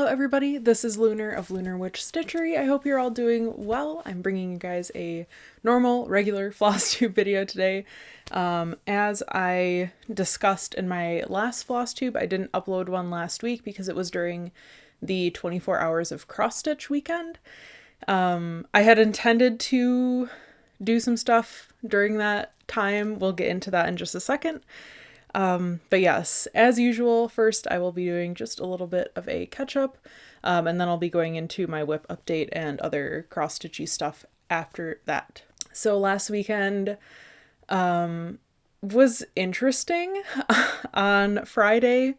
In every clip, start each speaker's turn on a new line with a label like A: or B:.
A: everybody, this is Lunar of Lunar Witch Stitchery. I hope you're all doing well. I'm bringing you guys a normal, regular floss tube video today. As I discussed in my last floss tube, I didn't upload one last week because it was during the 24 hours of cross stitch weekend. I had intended to do some stuff during that time. We'll get into that in just a second. But yes, as usual, first I will be doing just a little bit of a catch-up, and then I'll be going into my WIP update and other cross-stitchy stuff after that. So last weekend was interesting. On Friday,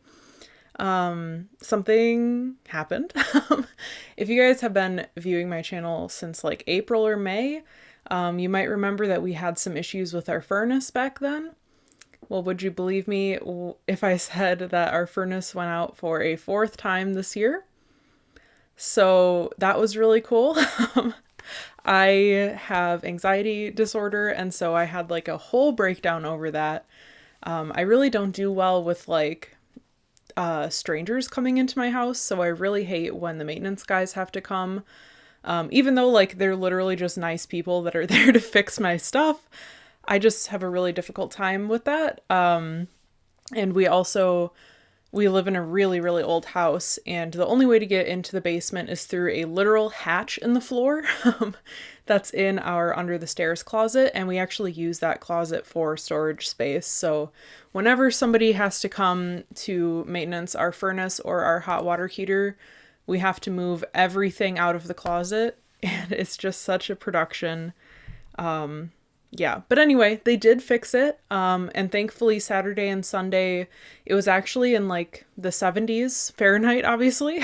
A: something happened. If you guys have been viewing my channel since like April or May, you might remember that we had some issues with our furnace back then. Well, would you believe me if I said that our furnace went out for a fourth time this year? So that was really cool. I have anxiety disorder, and so I had like a whole breakdown over that. I really don't do well with like strangers coming into my house, so I really hate when the maintenance guys have to come. Even though like they're literally just nice people that are there to fix my stuff, I just have a really difficult time with that. And we live in a really, really old house, and the only way to get into the basement is through a literal hatch in the floor that's in our under the stairs closet, and we actually use that closet for storage space. So whenever somebody has to come to maintenance our furnace or our hot water heater, we have to move everything out of the closet, and it's just such a production. Yeah, but anyway, they did fix it, and thankfully Saturday and Sunday, it was actually in like the 70s Fahrenheit, obviously,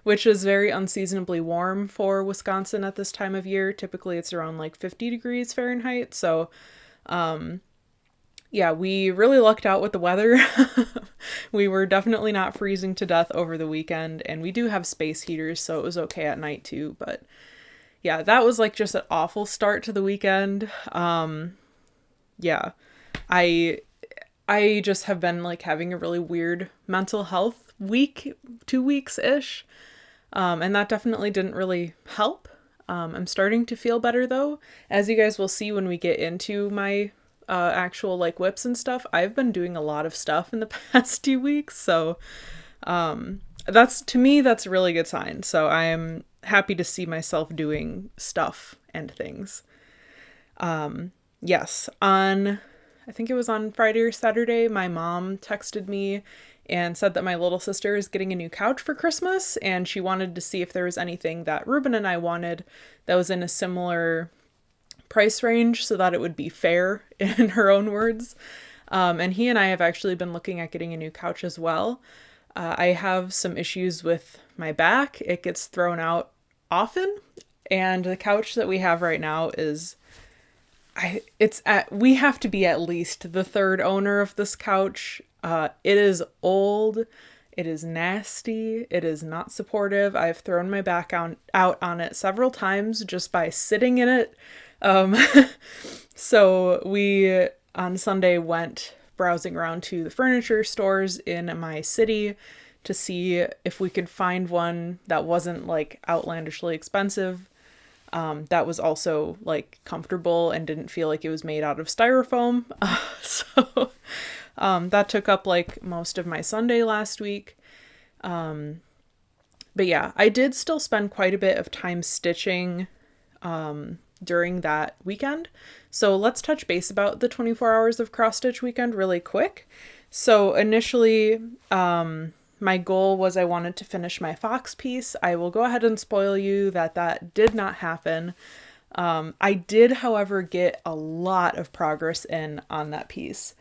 A: which is very unseasonably warm for Wisconsin at this time of year. Typically it's around like 50 degrees Fahrenheit, so yeah, we really lucked out with the weather. We were definitely not freezing to death over the weekend, and we do have space heaters, so it was okay at night too, but yeah, that was like just an awful start to the weekend. Yeah, I just have been like having a really weird mental health week, 2 weeks-ish. And that definitely didn't really help. I'm starting to feel better though. As you guys will see when we get into my actual like whips and stuff, I've been doing a lot of stuff in the past 2 weeks. So to me, that's a really good sign. So I am happy to see myself doing stuff and things. Yes, I think it was on Friday or Saturday, my mom texted me and said that my little sister is getting a new couch for Christmas, and she wanted to see if there was anything that Ruben and I wanted that was in a similar price range so that it would be fair, in her own words. And he and I have actually been looking at getting a new couch as well. I have some issues with my back. It gets thrown out often, and the couch that we have right now is we have to be at least the third owner of this couch. It is old, it is nasty, it is not supportive. I've thrown my back out on it several times just by sitting in it. So we on Sunday went browsing around to the furniture stores in my city to see if we could find one that wasn't like outlandishly expensive, that was also like comfortable and didn't feel like it was made out of styrofoam. So that took up like most of my Sunday last week. But yeah, I did still spend quite a bit of time stitching during that weekend. So let's touch base about the 24 hours of cross stitch weekend really quick. So initially, my goal was I wanted to finish my fox piece. I will go ahead and spoil you that did not happen. I did, however, get a lot of progress on that piece.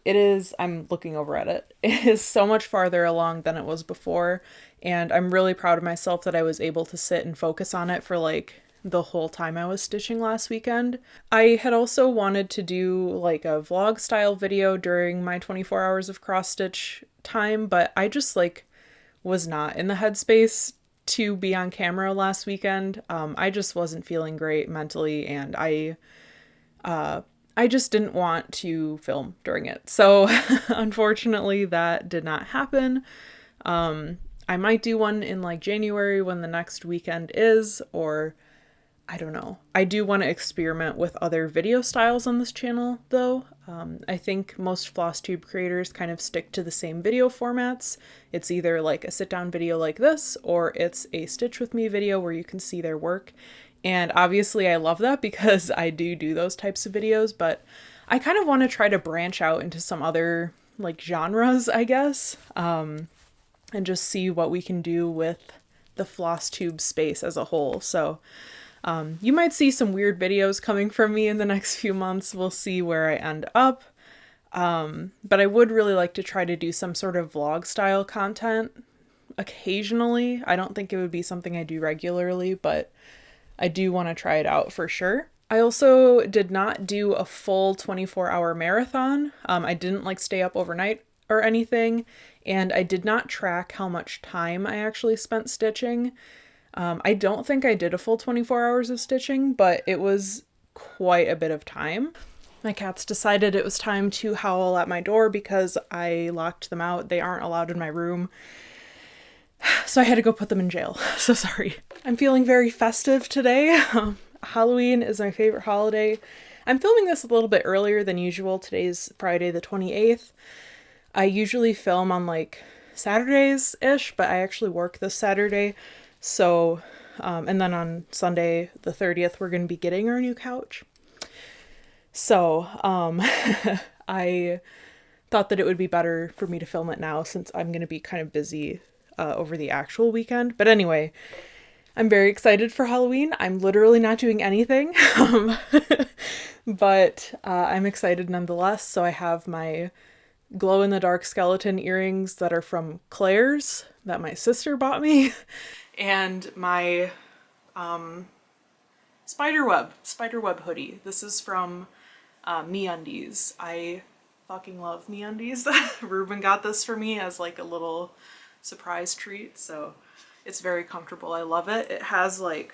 A: I'm looking over at it. It is so much farther along than it was before, and I'm really proud of myself that I was able to sit and focus on it for like the whole time I was stitching last weekend. I had also wanted to do like a vlog style video during my 24 hours of cross stitch time, but I just like was not in the headspace to be on camera last weekend. I just wasn't feeling great mentally, and I just didn't want to film during it. So unfortunately that did not happen. I might do one in like January when the next weekend is, or I don't know. I do want to experiment with other video styles on this channel though. I think most FlossTube creators kind of stick to the same video formats. It's either like a sit down video like this, or it's a Stitch with Me video where you can see their work. And obviously I love that because I do those types of videos, but I kind of want to try to branch out into some other like genres, I guess, and just see what we can do with the FlossTube space as a whole. So you might see some weird videos coming from me in the next few months. We'll see where I end up. But I would really like to try to do some sort of vlog style content occasionally. I don't think it would be something I do regularly, but I do want to try it out for sure. I also did not do a full 24-hour marathon. I didn't like stay up overnight or anything, and I did not track how much time I actually spent stitching. I don't think I did a full 24 hours of stitching, but it was quite a bit of time. My cats decided it was time to howl at my door because I locked them out. They aren't allowed in my room. So I had to go put them in jail. So sorry. I'm feeling very festive today. Halloween is my favorite holiday. I'm filming this a little bit earlier than usual. Today's Friday the 28th. I usually film on like Saturdays-ish, but I actually work this Saturday. So, and then on Sunday the 30th, we're going to be getting our new couch. So, I thought that it would be better for me to film it now since I'm going to be kind of busy over the actual weekend. But anyway, I'm very excited for Halloween. I'm literally not doing anything, but I'm excited nonetheless. So I have my glow-in-the-dark skeleton earrings that are from Claire's that my sister bought me. And my spiderweb hoodie. This is from MeUndies. I fucking love MeUndies. Ruben got this for me as like a little surprise treat, so it's very comfortable. I love it. It has like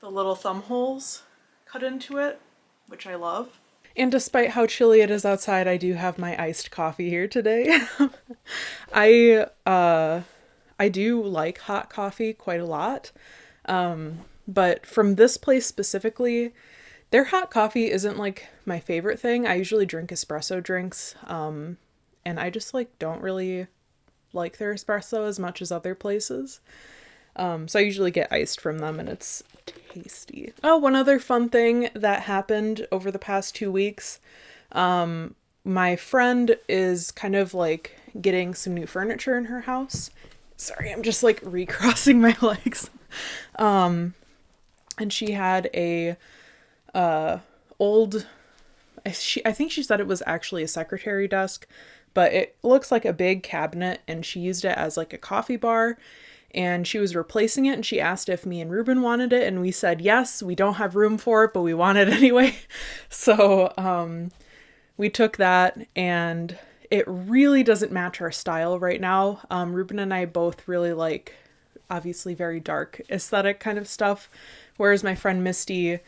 A: the little thumb holes cut into it, which I love. And despite how chilly it is outside, I do have my iced coffee here today. I do like hot coffee quite a lot, but from this place specifically, their hot coffee isn't like my favorite thing. I usually drink espresso drinks, and I just like don't really like their espresso as much as other places. So I usually get iced from them and it's tasty. Oh, one other fun thing that happened over the past 2 weeks. My friend is kind of like getting some new furniture in her house. Sorry, I'm just like recrossing my legs. And she had a old, I think she said it was actually a secretary desk, but it looks like a big cabinet, and she used it as like a coffee bar, and she was replacing it, and she asked if me and Ruben wanted it, and we said yes. We don't have room for it, but we want it anyway. So we took that, and it really doesn't match our style right now. Ruben and I both really like obviously very dark aesthetic kind of stuff, whereas my friend Misty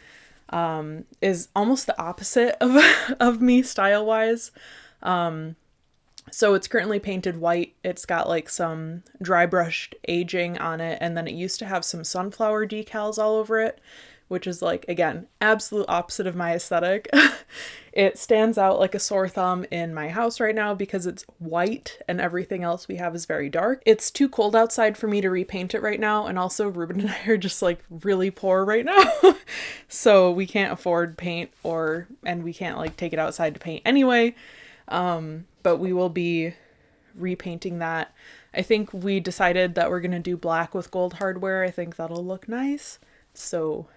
A: is almost the opposite of me style-wise. So it's currently painted white. It's got like some dry brushed aging on it, and then it used to have some sunflower decals all over it, which is like, again, absolute opposite of my aesthetic. It stands out like a sore thumb in my house right now because it's white and everything else we have is very dark. It's too cold outside for me to repaint it right now, and also Ruben and I are just like really poor right now. So we can't afford paint and we can't like take it outside to paint anyway. But we will be repainting that. I think we decided that we're going to do black with gold hardware. I think that'll look nice. So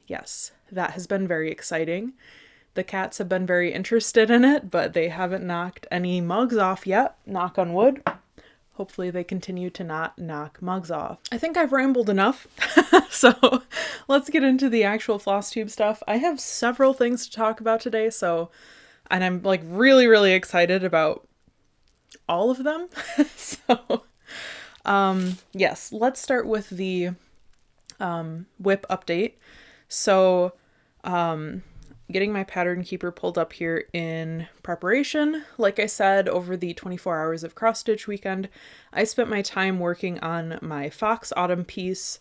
A: yes, that has been very exciting. The cats have been very interested in it, but they haven't knocked any mugs off yet. Knock on wood. Hopefully they continue to not knock mugs off. I think I've rambled enough. So let's get into the actual FlossTube stuff. I have several things to talk about today, and I'm like really, really excited about all of them. So, yes, let's start with the WIP update. So, getting my pattern keeper pulled up here in preparation. Like I said, over the 24 hours of cross stitch weekend, I spent my time working on my Fox Autumn piece.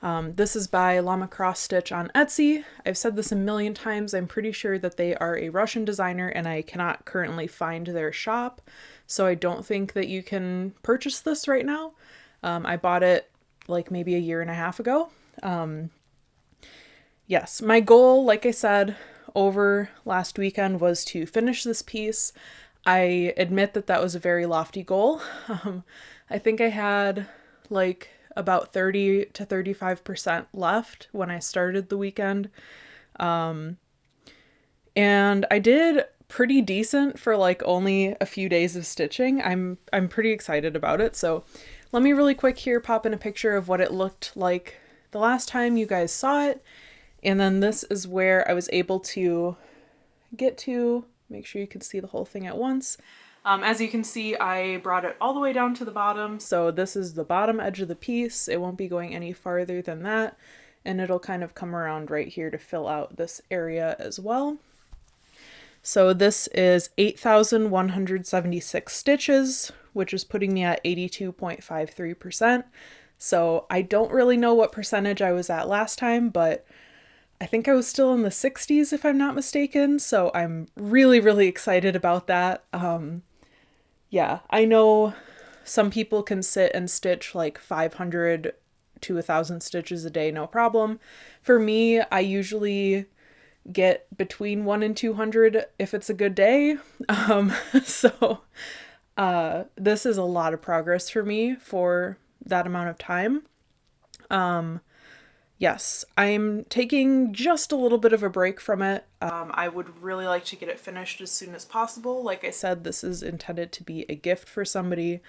A: This is by Llama Cross Stitch on Etsy. I've said this a million times. I'm pretty sure that they are a Russian designer and I cannot currently find their shop, so I don't think that you can purchase this right now. I bought it like maybe a year and a half ago. Yes, my goal, like I said, over last weekend was to finish this piece. I admit that that was a very lofty goal. I think I had like about 30 to 35% left when I started the weekend. And I did pretty decent for like only a few days of stitching. I'm pretty excited about it. So let me really quick here pop in a picture of what it looked like the last time you guys saw it. And then this is where I was able to get to, make sure you can see the whole thing at once. As you can see, I brought it all the way down to the bottom. So this is the bottom edge of the piece. It won't be going any farther than that. And it'll kind of come around right here to fill out this area as well. So this is 8,176 stitches, which is putting me at 82.53%. So I don't really know what percentage I was at last time, but I think I was still in the 60s if I'm not mistaken. So I'm really, really excited about that. Yeah, I know some people can sit and stitch like 500 to 1,000 stitches a day, no problem. For me, I usually get between 1 and 200 if it's a good day. So this is a lot of progress for me for that amount of time. Yes, I'm taking just a little bit of a break from it. I would really like to get it finished as soon as possible. Like I said, this is intended to be a gift for somebody.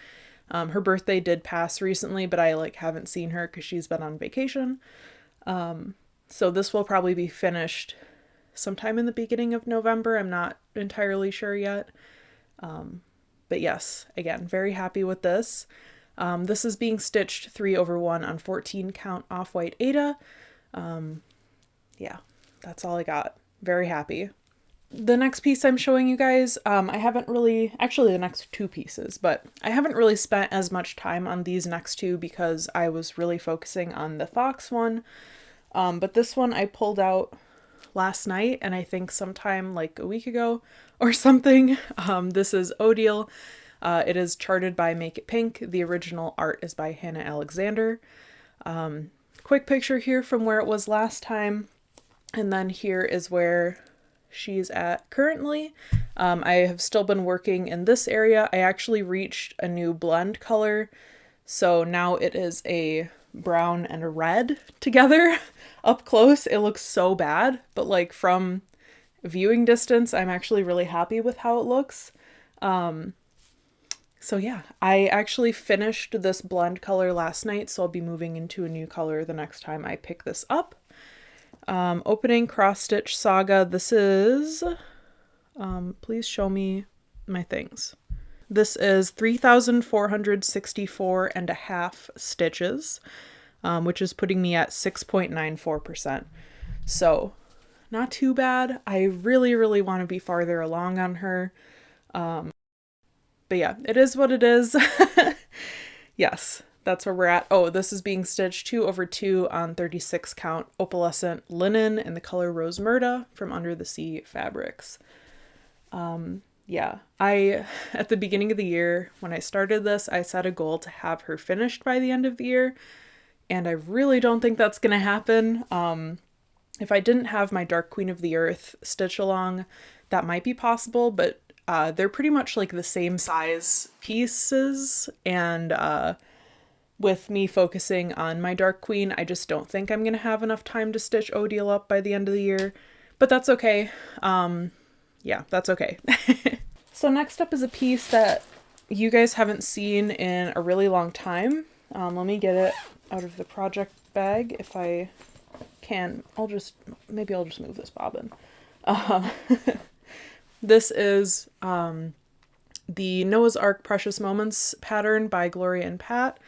A: Her birthday did pass recently, but I haven't seen her because she's been on vacation. So this will probably be finished sometime in the beginning of November. I'm not entirely sure yet. But yes, again, very happy with this. This is being stitched 3/1 on 14 count off-white Aida. Yeah, that's all I got. Very happy. The next piece I'm showing you guys, I haven't really, actually the next two pieces, but I haven't really spent as much time on these next two because I was really focusing on the Fox one. But this one I pulled out last night and I think sometime like a week ago or something. This is Odile. It is charted by Make It Pink. The original art is by Hannah Alexander. Quick picture here from where it was last time. And then here is where she's at currently. I have still been working in this area. I actually reached a new blend color. So now it is a brown and a red together. Up close, it looks so bad. But like from viewing distance, I'm actually really happy with how it looks. So yeah, I actually finished this blend color last night, so I'll be moving into a new color the next time I pick this up. Opening Cross Stitch Saga. This is, please show me my things. This is 3,464 and a half stitches, which is putting me at 6.94%. So not too bad. I really, really want to be farther along on her. But yeah, it is what it is. Yes, that's where we're at. Oh, this is being stitched 2/2 on 36 count opalescent linen in the color Rose Murda from Under the Sea Fabrics. Yeah, at the beginning of the year, when I started this, I set a goal to have her finished by the end of the year. And I really don't think that's going to happen. If I didn't have my Dark Queen of the Earth stitch along, that might be possible, but they're pretty much like the same size pieces, and with me focusing on my Dark Queen, I just don't think I'm gonna have enough time to stitch Odile up by the end of the year, but that's okay. Yeah, that's okay. So next up is a piece that you guys haven't seen in a really long time. Let me get it out of the project bag if I can. Maybe I'll just move this bobbin. This is the Noah's Ark Precious Moments pattern by Gloria and Pat.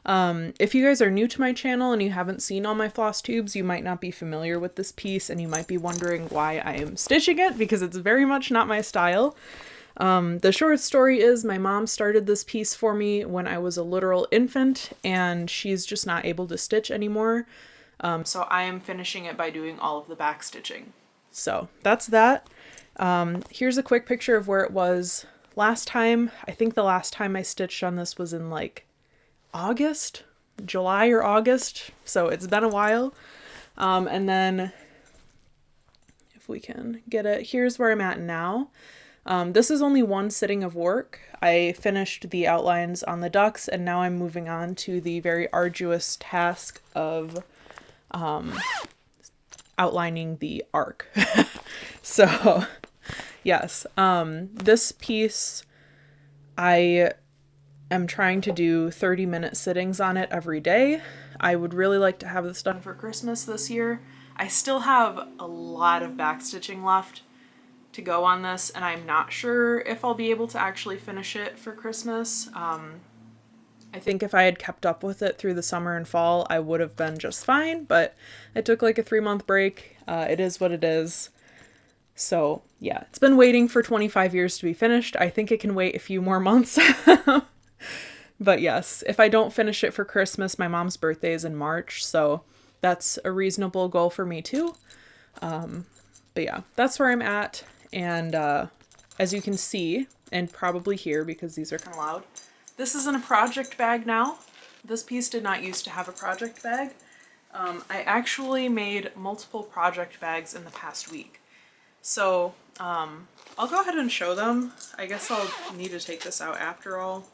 A: If you guys are new to my channel and you haven't seen all my floss tubes, you might not be familiar with this piece and you might be wondering why I am stitching it, because it's very much not my style. The short story is my mom started this piece for me when I was a literal infant and she's just not able to stitch anymore. So I am finishing it by doing all of the back stitching. So that's that. Here's a quick picture of where it was last time. I think the last time I stitched on this was in like August, July or August. So it's been a while. And then if we can get it, here's where I'm at now. This is only one sitting of work. I finished the outlines on the ducks and now I'm moving on to the very arduous task of outlining the arc. So yes, this piece, I am trying to do 30-minute sittings on it every day. I would really like to have this done for Christmas this year. I still have a lot of backstitching left to go on this, and I'm not sure if I'll be able to actually finish it for Christmas. I think if I had kept up with it through the summer and fall, I would have been just fine, but I took like a 3-month break. It is what it is. So yeah, it's been waiting for 25 years to be finished. I think it can wait a few more months. But yes, if I don't finish it for Christmas, my mom's birthday is in March, so that's a reasonable goal for me too. But yeah, that's where I'm at. And as you can see, and probably hear because these are kind of loud, this is in a project bag now. This piece did not used to have a project bag. I actually made multiple project bags in the past week. So I'll go ahead and show them. I guess I'll need to take this out after all.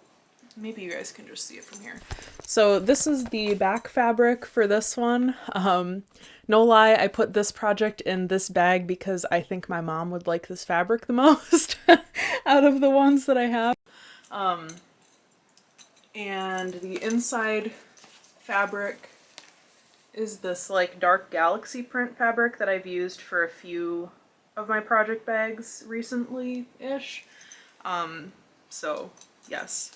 A: Maybe you guys can just see it from here. So this is the back fabric for this one. No lie, I put this project in this bag because I think my mom would like this fabric the most out of the ones that I have. And the inside fabric is this like dark galaxy print fabric that I've used for a few of my project bags recently-ish. So yes.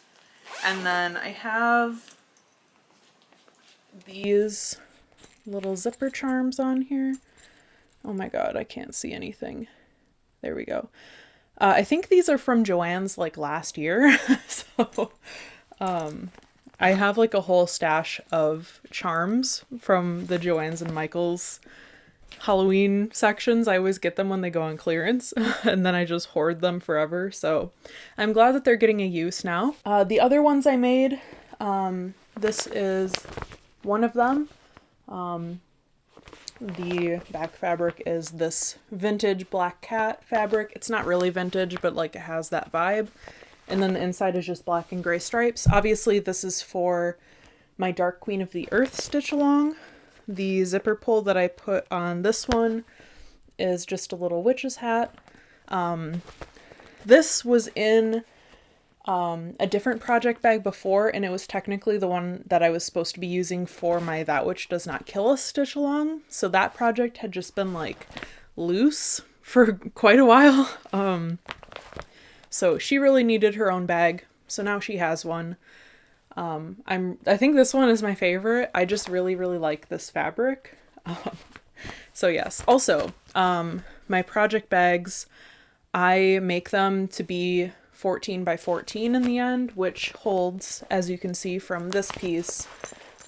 A: And then I have these little zipper charms on here. Oh my god, I can't see anything. There we go. I think these are from Joann's like last year. So I have like a whole stash of charms from the Joann's and Michael's Halloween sections. I always get them when they go on clearance and then I just hoard them forever. So I'm glad that they're getting a use now. The other ones I made, this is one of them. The back fabric is this vintage Black Cat fabric. It's not really vintage, but like it has that vibe. And then the inside is just black and gray stripes. Obviously this is for my Dark Queen of the Earth stitch along. The zipper pull that I put on this one is just a little witch's hat. This was in a different project bag before, and it was technically the one that I was supposed to be using for my That Witch Does Not Kill Us stitch along. So that project had just been like loose for quite a while. So she really needed her own bag. So now she has one. I think this one is my favorite. I just really, really like this fabric. So yes. Also, my project bags, I make them to be 14 by 14 in the end, which holds, as you can see from this piece,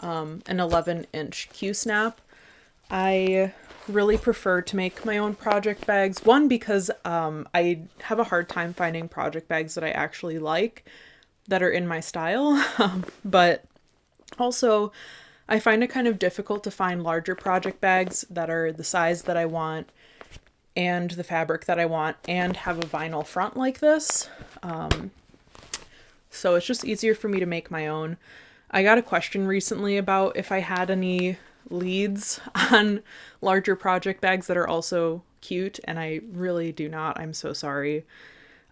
A: an 11-inch Q-snap. I really prefer to make my own project bags. One, because I have a hard time finding project bags that I actually like, that are in my style, but also I find it kind of difficult to find larger project bags that are the size that I want and the fabric that I want and have a vinyl front like this. So it's just easier for me to make my own. I got a question recently about if I had any leads on larger project bags that are also cute, and I really do not. I'm so sorry.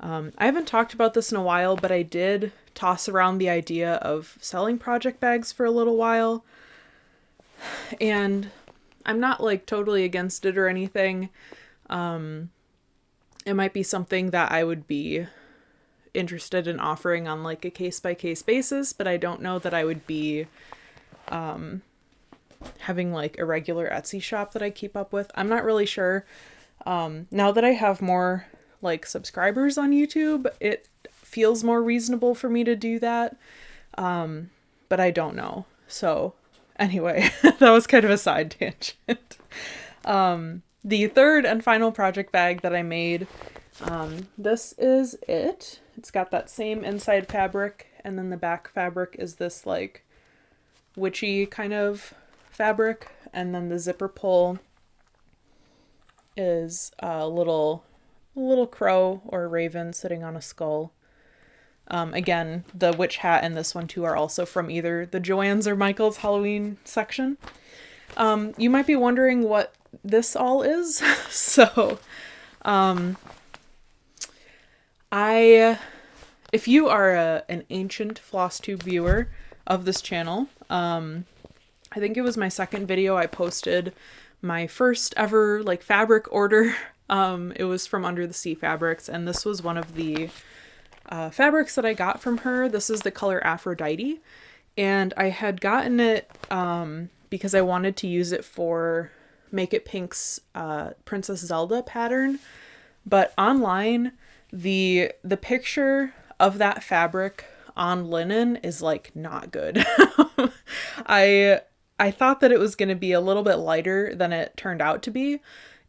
A: I haven't talked about this in a while, but I did toss around the idea of selling project bags for a little while. And I'm not like totally against it or anything. It might be something that I would be interested in offering on like a case-by-case basis, but I don't know that I would be having like a regular Etsy shop that I keep up with. I'm not really sure. Now that I have more like subscribers on YouTube, it feels more reasonable for me to do that. But I don't know. So anyway, that was kind of a side tangent. The third and final project bag that I made, this is it. It's got that same inside fabric, and then the back fabric is this like witchy kind of fabric, and then the zipper pull is a little crow or a raven sitting on a skull. Again, the witch hat and this one too are also from either the Joann's or Michael's Halloween section. You might be wondering what this all is. So, if you are an ancient FlossTube viewer of this channel, I think it was my second video I posted my first ever like fabric order. It was from Under the Sea Fabrics, and this was one of the fabrics that I got from her. This is the color Aphrodite, and I had gotten it because I wanted to use it for Make It Pink's Princess Zelda pattern, but online the picture of that fabric on linen is like not good. I thought that it was going to be a little bit lighter than it turned out to be,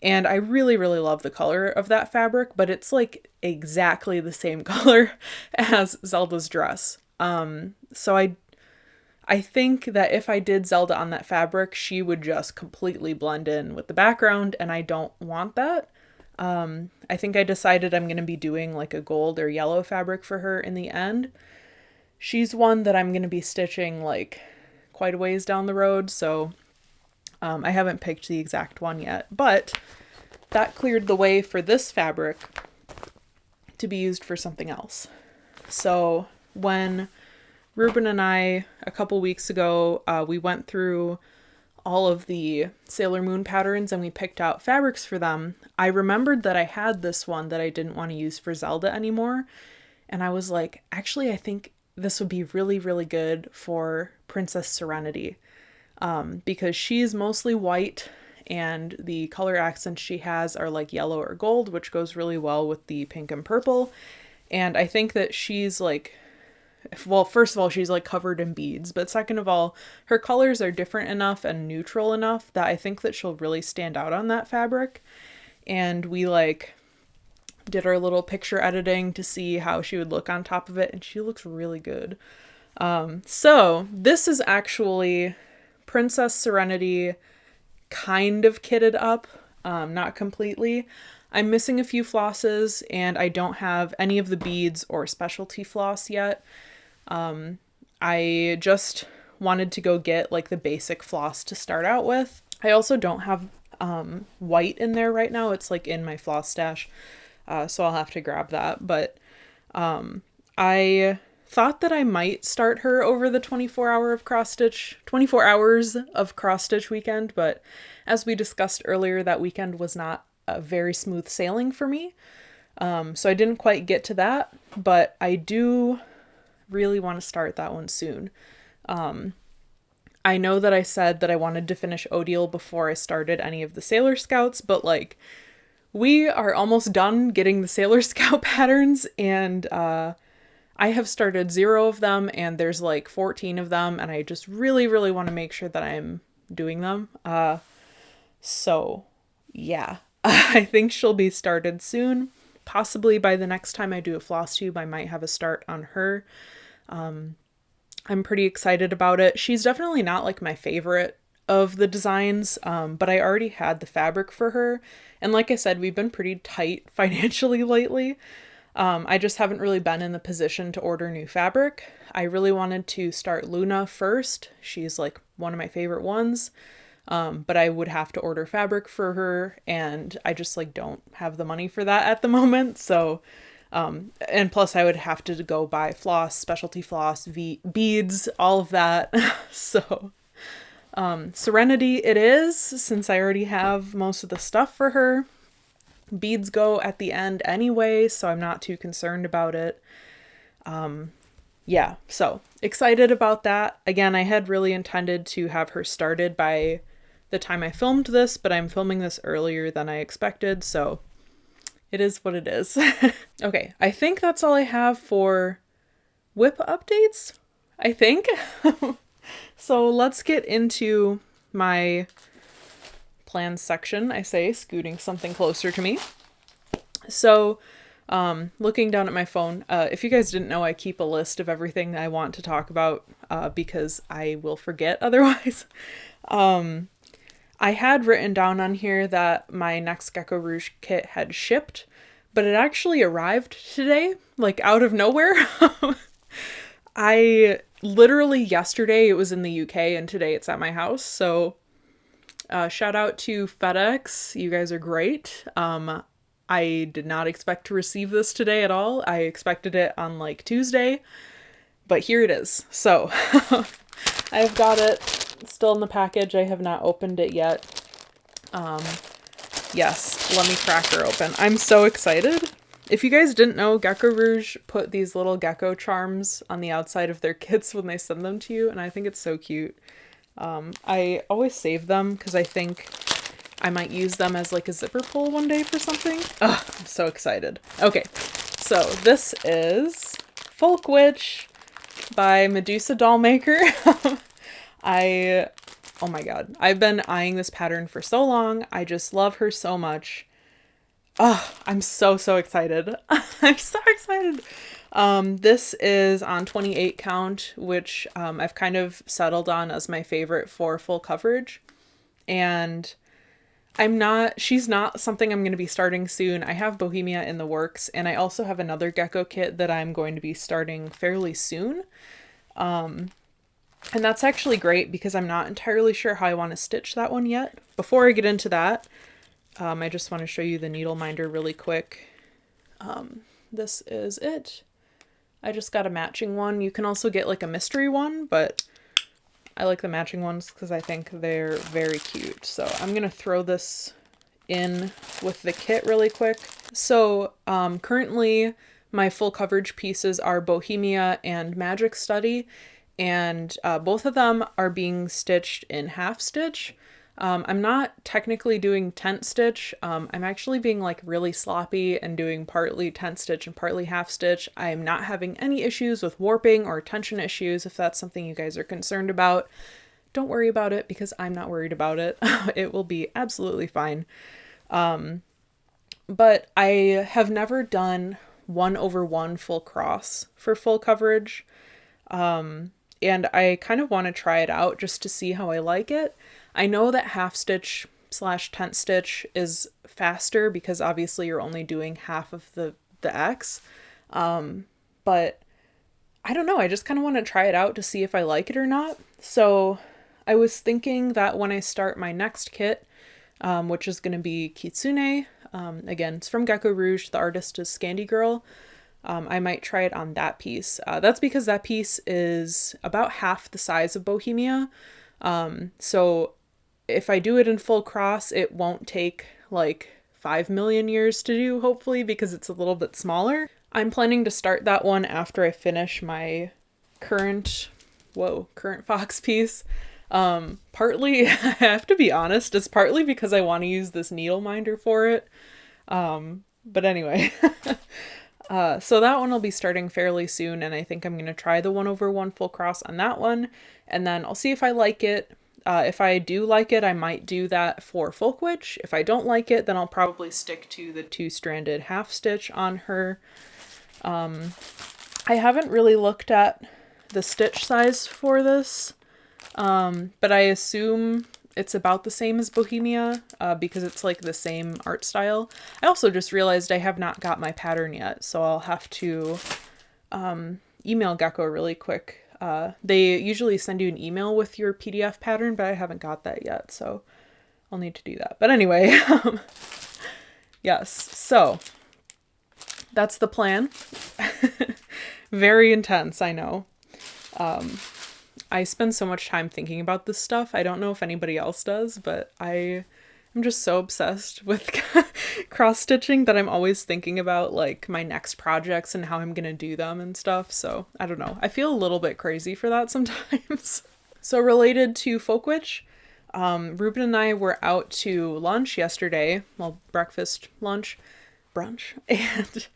A: and I really, really love the color of that fabric, but it's like exactly the same color as Zelda's dress. So I think that if I did Zelda on that fabric, she would just completely blend in with the background, and I don't want that. I think I decided I'm going to be doing like a gold or yellow fabric for her in the end. She's one that I'm going to be stitching like quite a ways down the road, so I haven't picked the exact one yet, but that cleared the way for this fabric to be used for something else. So when Ruben and I, a couple weeks ago, we went through all of the Sailor Moon patterns and we picked out fabrics for them, I remembered that I had this one that I didn't want to use for Zelda anymore, and I was like, actually, I think this would be really, really good for Princess Serenity, because she's mostly white and the color accents she has are like yellow or gold, which goes really well with the pink and purple. And I think that she's like, well, first of all, she's like covered in beads, but second of all, her colors are different enough and neutral enough that I think that she'll really stand out on that fabric. And we like did our little picture editing to see how she would look on top of it, and she looks really good. So this is actually Princess Serenity kind of kitted up, not completely. I'm missing a few flosses, and I don't have any of the beads or specialty floss yet. I just wanted to go get like the basic floss to start out with. I also don't have white in there right now. It's like in my floss stash, so I'll have to grab that. But I thought that I might start her over the 24 hours of cross stitch weekend, but as we discussed earlier, that weekend was not a very smooth sailing for me. So I didn't quite get to that, but I do really want to start that one soon. I know that I said that I wanted to finish Odile before I started any of the Sailor Scouts, but like we are almost done getting the Sailor Scout patterns, and I have started 0 of them, and there's like 14 of them, and I just really, really want to make sure that I'm doing them. So yeah, I think she'll be started soon. Possibly by the next time I do a floss tube, I might have a start on her. I'm pretty excited about it. She's definitely not like my favorite of the designs, but I already had the fabric for her. And like I said, we've been pretty tight financially lately. I just haven't really been in the position to order new fabric. I really wanted to start Luna first. She's like one of my favorite ones. But I would have to order fabric for her, and I just like don't have the money for that at the moment. So, and plus I would have to go buy floss, specialty floss, beads, all of that. So, Serenity it is, since I already have most of the stuff for her. Beads go at the end anyway, so I'm not too concerned about it. Yeah, so excited about that. Again, I had really intended to have her started by the time I filmed this, but I'm filming this earlier than I expected, so it is what it is. Okay, I think that's all I have for whip updates, I think. So let's get into my plans section, I say, scooting something closer to me. So, looking down at my phone, if you guys didn't know, I keep a list of everything I want to talk about, because I will forget otherwise. I had written down on here that my next Gecko Rouge kit had shipped, but it actually arrived today, like out of nowhere. I literally yesterday it was in the UK and today it's at my house. So shout out to FedEx. You guys are great. I did not expect to receive this today at all. I expected it on like Tuesday, but here it is. So I've got it still in the package. I have not opened it yet. Yes, let me crack her open. I'm so excited. If you guys didn't know, Gecko Rouge put these little gecko charms on the outside of their kits when they send them to you, and I think it's so cute. I always save them because I think I might use them as like a zipper pull one day for something. Ugh, I'm so excited. Okay, so this is Folk Witch by Medusa Dollmaker. Oh my god, I've been eyeing this pattern for so long. I just love her so much. Oh, I'm so excited. I'm so excited. This is on 28 count, which I've kind of settled on as my favorite for full coverage. And she's not something I'm going to be starting soon. I have Bohemia in the works, and I also have another gecko kit that I'm going to be starting fairly soon. And that's actually great because I'm not entirely sure how I want to stitch that one yet. Before I get into that, I just want to show you the needle minder really quick. This is it. I just got a matching one. You can also get like a mystery one, but I like the matching ones because I think they're very cute. So I'm going to throw this in with the kit really quick. So currently my full coverage pieces are Bohemia and Magic Study, and both of them are being stitched in half stitch. I'm not technically doing tent stitch. I'm actually being like really sloppy and doing partly tent stitch and partly half stitch. I'm not having any issues with warping or tension issues. If that's something you guys are concerned about, don't worry about it because I'm not worried about it. It will be absolutely fine. But I have never done 1/1 full cross for full coverage. And I kind of want to try it out just to see how I like it. I know that half stitch / tent stitch is faster because obviously you're only doing half of the X. But I don't know. I just kind of want to try it out to see if I like it or not. So I was thinking that when I start my next kit, which is going to be Kitsune, again, it's from Gecko Rouge. The artist is Scandy Girl. I might try it on that piece. That's because that piece is about half the size of Bohemia. So if I do it in full cross, it won't take like 5 million years to do, hopefully, because it's a little bit smaller. I'm planning to start that one after I finish my current fox piece. Partly, I have to be honest, it's partly because I want to use this needle minder for it. But anyway, so that one will be starting fairly soon, and I think I'm going to try the 1/1 full cross on that one, and then I'll see if I like it. If I do like it, I might do that for Folk Witch. If I don't like it, then I'll probably stick to the 2-stranded half stitch on her. I haven't really looked at the stitch size for this, but I assume it's about the same as Bohemia because it's like the same art style. I also just realized I have not got my pattern yet, so I'll have to email Gecko really quick. They usually send you an email with your PDF pattern, but I haven't got that yet, so I'll need to do that. But anyway, yes, so that's the plan. Very intense, I know. I spend so much time thinking about this stuff. I don't know if anybody else does, but I I'm just so obsessed with cross stitching that I'm always thinking about like my next projects and how I'm gonna do them and stuff. So I don't know. I feel a little bit crazy for that sometimes. So related to Folkwitch, Ruben and I were out to lunch yesterday. Well, breakfast, lunch, brunch, and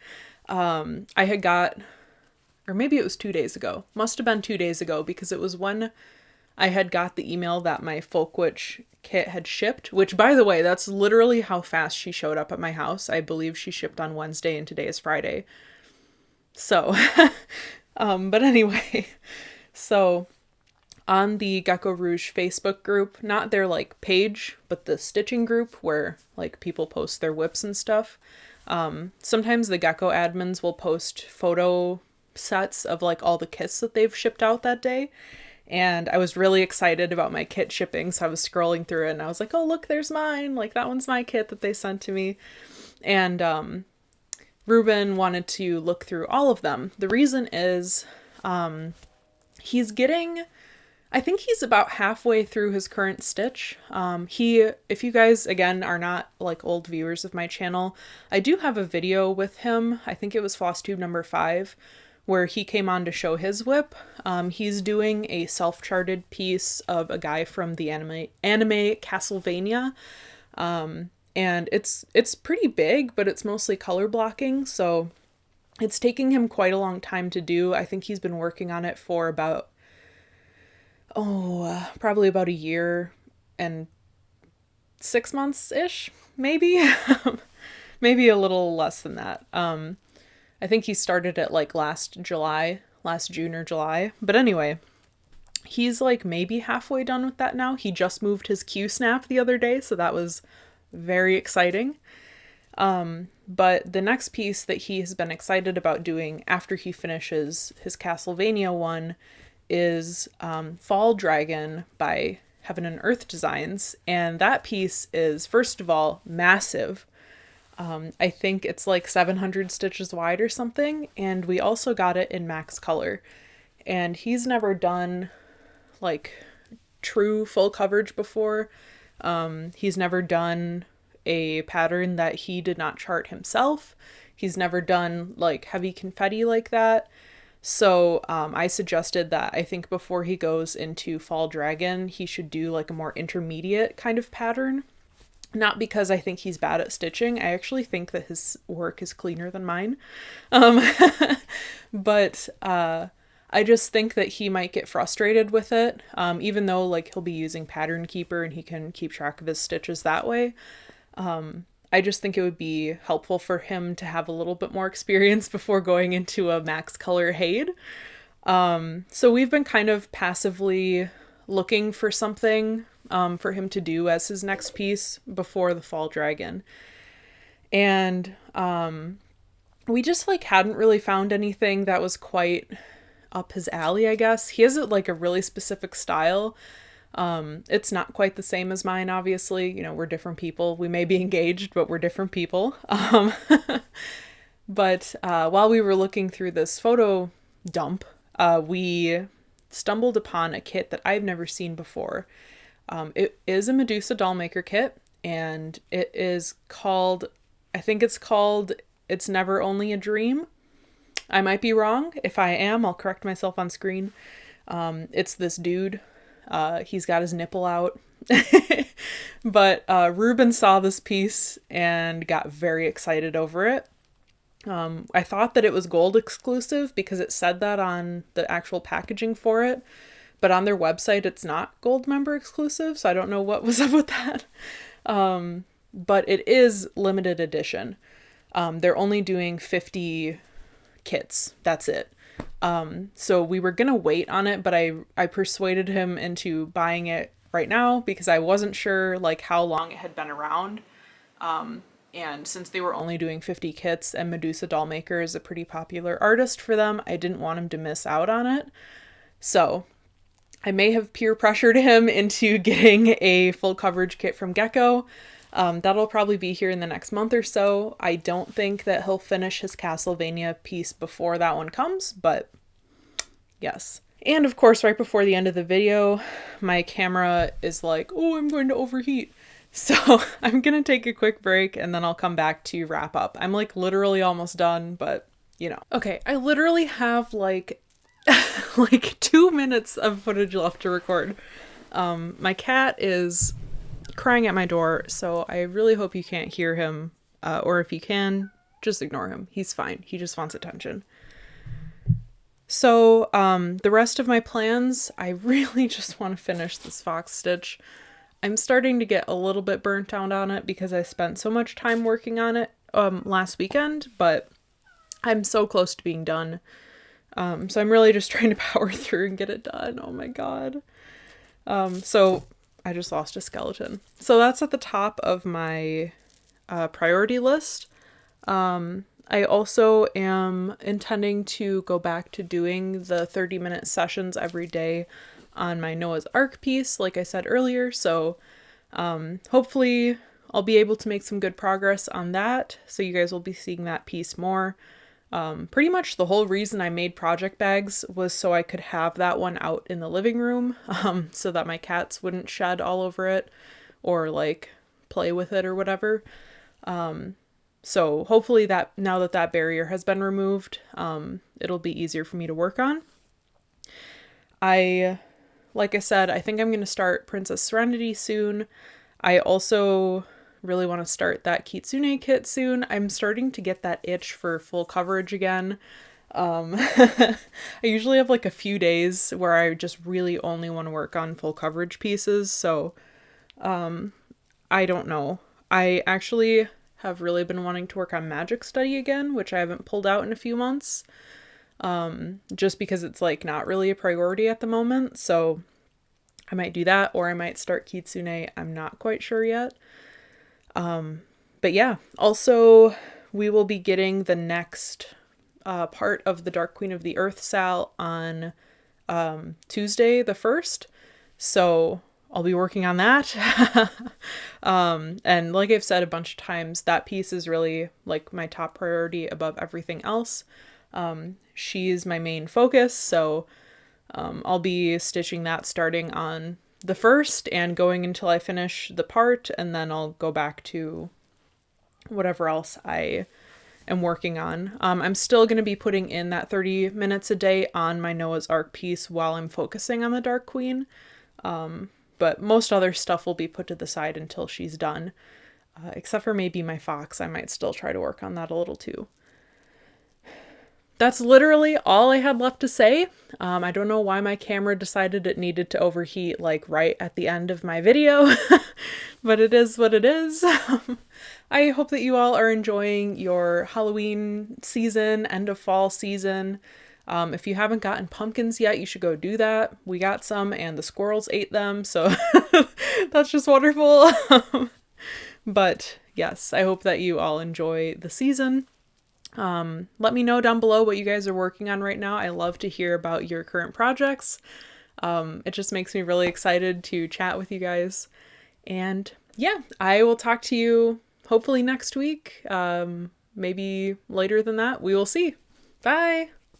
A: I had got, or maybe it was 2 days ago. Must have been 2 days ago because it was when I had got the email that my Folkwitch kit had shipped, which, by the way, that's literally how fast she showed up at my house. I believe she shipped on Wednesday and today is Friday. So, but anyway, so on the Gecko Rouge Facebook group, not their like page, but the stitching group where like people post their whips and stuff. Sometimes the Gecko admins will post photo sets of like all the kits that they've shipped out that day. And I was really excited about my kit shipping, so I was scrolling through it and I was like, oh, look, there's mine. Like, that one's my kit that they sent to me. And Ruben wanted to look through all of them. The reason is he's getting, I think he's about halfway through his current stitch. If you guys, again, are not like old viewers of my channel, I do have a video with him. I think it was FlossTube number 5. Where he came on to show his whip. He's doing a self-charted piece of a guy from the anime Castlevania. And it's pretty big, but it's mostly color blocking, so it's taking him quite a long time to do. I think he's been working on it for about, probably about a year and 6 months-ish, maybe? Maybe a little less than that. I think he started it like last June or July. But anyway, he's like maybe halfway done with that now. He just moved his Q-snap the other day, so that was very exciting. But the next piece that he has been excited about doing after he finishes his Castlevania one is Fall Dragon by Heaven and Earth Designs. And that piece is, first of all, massive. I think it's like 700 stitches wide or something, and we also got it in max color. And he's never done like true full coverage before. He's never done a pattern that he did not chart himself. He's never done like heavy confetti like that. So I suggested that I think before he goes into Fall Dragon, he should do like a more intermediate kind of pattern. Not because I think he's bad at stitching. I actually think that his work is cleaner than mine. But I just think that he might get frustrated with it, even though like he'll be using Pattern Keeper and he can keep track of his stitches that way. I just think it would be helpful for him to have a little bit more experience before going into a max color HAED. So we've been kind of passively looking for something for him to do as his next piece before the Fall Dragon. And we just like hadn't really found anything that was quite up his alley, I guess. He has like a really specific style. It's not quite the same as mine, obviously. You know, we're different people. We may be engaged, but we're different people. But while we were looking through this photo dump, we stumbled upon a kit that I've never seen before. It is a Medusa Dollmaker kit, and it is called, I think it's called It's Never Only a Dream. I might be wrong. If I am, I'll correct myself on screen. It's this dude. He's got his nipple out. But Ruben saw this piece and got very excited over it. I thought that it was gold exclusive because it said that on the actual packaging for it. But on their website, it's not gold member exclusive, so I don't know what was up with that. But it is limited edition. They're only doing 50 kits. That's it. So we were gonna wait on it, but I persuaded him into buying it right now because I wasn't sure like how long it had been around. And since they were only doing 50 kits and Medusa Dollmaker is a pretty popular artist for them, I didn't want him to miss out on it. So I may have peer pressured him into getting a full coverage kit from Gecko. That'll probably be here in the next month or so. I don't think that he'll finish his Castlevania piece before that one comes, but yes. And of course, right before the end of the video, my camera is like, oh, I'm going to overheat. So I'm gonna take a quick break and then I'll come back to wrap up. I'm like literally almost done, but you know. Okay, I literally have like like 2 minutes of footage left to record. My cat is crying at my door, so I really hope you can't hear him. Or if you can, just ignore him. He's fine. He just wants attention. So, the rest of my plans, I really just want to finish this fox stitch. I'm starting to get a little bit burnt out on it because I spent so much time working on it last weekend, but I'm so close to being done. So I'm really just trying to power through and get it done. Oh my god. So I just lost a skeleton. So that's at the top of my priority list. I also am intending to go back to doing the 30-minute sessions every day on my Noah's Ark piece, like I said earlier. So hopefully I'll be able to make some good progress on that. So you guys will be seeing that piece more. Pretty much the whole reason I made project bags was so I could have that one out in the living room, so that my cats wouldn't shed all over it or like play with it or whatever. So hopefully that now that that barrier has been removed, it'll be easier for me to work on. Like I said, I think I'm going to start Princess Serenity soon. I also really want to start that Kitsune kit soon. I'm starting to get that itch for full coverage again. I usually have like a few days where I just really only want to work on full coverage pieces. So, I don't know. I actually have really been wanting to work on Magic Study again, which I haven't pulled out in a few months. Just because it's like not really a priority at the moment. So I might do that, or I might start Kitsune. I'm not quite sure yet. But yeah, also we will be getting the next part of the Dark Queen of the Earth Sal on Tuesday the 1st. So I'll be working on that. And like I've said a bunch of times, that piece is really like my top priority above everything else. She is my main focus, so I'll be stitching that starting on the 1st and going until I finish the part, and then I'll go back to whatever else I am working on. I'm still going to be putting in that 30 minutes a day on my Noah's Ark piece while I'm focusing on the Dark Queen. But most other stuff will be put to the side until she's done. Except for maybe my fox. I might still try to work on that a little too. That's literally all I had left to say. I don't know why my camera decided it needed to overheat like right at the end of my video, but it is what it is. I hope that you all are enjoying your Halloween season, end of fall season. If you haven't gotten pumpkins yet, you should go do that. We got some and the squirrels ate them, so that's just wonderful. But yes, I hope that you all enjoy the season. Let me know down below what you guys are working on right now. I love to hear about your current projects. It just makes me really excited to chat with you guys. And yeah, I will talk to you hopefully next week. Maybe later than that. We will see. Bye!